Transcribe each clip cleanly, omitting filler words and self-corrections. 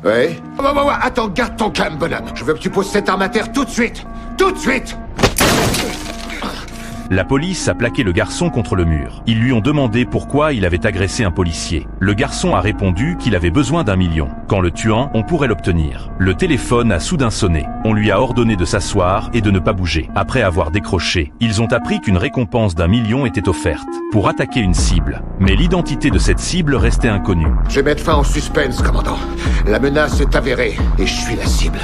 Ouais. Ouais, attends, garde ton calme, bonhomme. Je veux que tu poses cette arme à terre tout de suite. Tout de suite. La police a plaqué le garçon contre le mur. Ils lui ont demandé pourquoi il avait agressé un policier. Le garçon a répondu qu'il avait besoin d'1 million. Qu'en le tuant, on pourrait l'obtenir. Le téléphone a soudain sonné. On lui a ordonné de s'asseoir et de ne pas bouger. Après avoir décroché, ils ont appris qu'une récompense d'1 million était offerte pour attaquer une cible. Mais l'identité de cette cible restait inconnue. Je vais mettre fin au suspense, commandant. La menace est avérée et je suis la cible.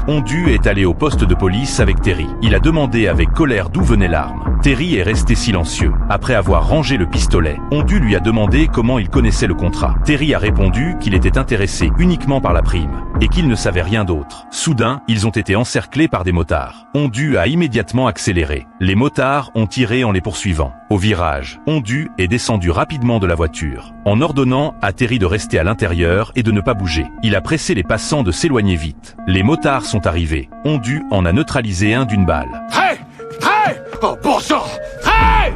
Ondu est allé au poste de police avec Terry. Il a demandé avec colère d'où venait l'arme. Terry est resté silencieux. Après avoir rangé le pistolet, Ondu lui a demandé comment il connaissait le contrat. Terry a répondu qu'il était intéressé uniquement par la prime et qu'il ne savait rien d'autre. Soudain, ils ont été encerclés par des motards. Ondu a immédiatement accéléré. Les motards ont tiré en les poursuivant. Au virage, Ondu est descendu rapidement de la voiture, en ordonnant à Terry de rester à l'intérieur et de ne pas bouger. Il a pressé les passants de s'éloigner vite. Les motards sont arrivés. Ondu en a neutralisé un d'une balle. Hey! Hey! Oh, bon sang! Hey!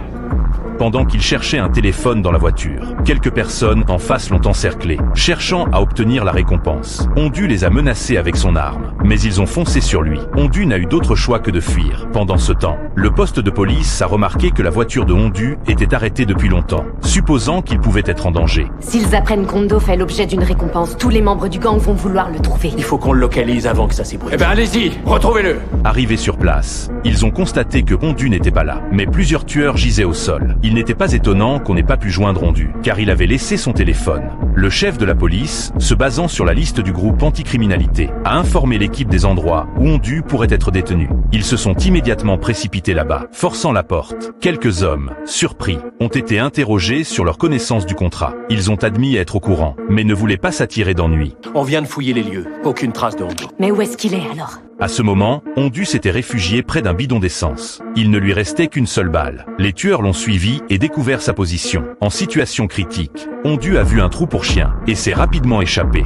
Pendant qu'il cherchait un téléphone dans la voiture, quelques personnes en face l'ont encerclé, cherchant à obtenir la récompense. Ondu les a menacés avec son arme, mais ils ont foncé sur lui. Ondu n'a eu d'autre choix que de fuir. Pendant ce temps, le poste de police a remarqué que la voiture de Ondu était arrêtée depuis longtemps, supposant qu'il pouvait être en danger. S'ils apprennent qu'Hondo fait l'objet d'une récompense, tous les membres du gang vont vouloir le trouver. Il faut qu'on le localise avant que ça s'ébruite. Eh ben allez-y, retrouvez-le. Arrivés sur place, ils ont constaté que Ondu n'était pas là, mais plusieurs tueurs gisaient au sol. Il n'était pas étonnant qu'on n'ait pas pu joindre Ondu, car il avait laissé son téléphone. Le chef de la police, se basant sur la liste du groupe anticriminalité, a informé l'équipe des endroits où Ondu pourrait être détenu. Ils se sont immédiatement précipités là-bas, forçant la porte. Quelques hommes, surpris, ont été interrogés sur leur connaissance du contrat. Ils ont admis être au courant, mais ne voulaient pas s'attirer d'ennui. On vient de fouiller les lieux. Aucune trace de Hondo. Mais où est-ce qu'il est alors? À ce moment, Ondu s'était réfugié près d'un bidon d'essence. Il ne lui restait qu'une seule balle. Les tueurs l'ont suivi et découvert sa position. En situation critique, Ondu a vu un trou pour chien et s'est rapidement échappé.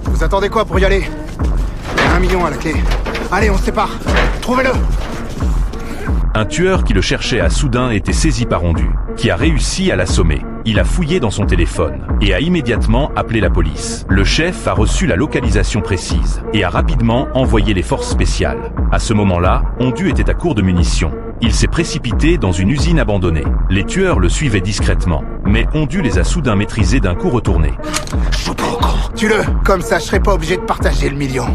Vous attendez quoi pour y aller? Il y a 1 million à la clé. Allez, on se sépare. Trouvez-le! Un tueur qui le cherchait a soudain été saisi par Ondu, qui a réussi à l'assommer. Il a fouillé dans son téléphone et a immédiatement appelé la police. Le chef a reçu la localisation précise et a rapidement envoyé les forces spéciales. À ce moment-là, Ondu était à court de munitions. Il s'est précipité dans une usine abandonnée. Les tueurs le suivaient discrètement, mais Ondu les a soudain maîtrisés d'un coup retourné. Je suis pas au con. Tue-le! Comme ça, je serai pas obligé de partager le million.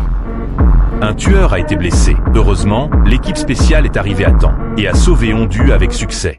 Un tueur a été blessé. Heureusement, l'équipe spéciale est arrivée à temps et a sauvé Ondu avec succès.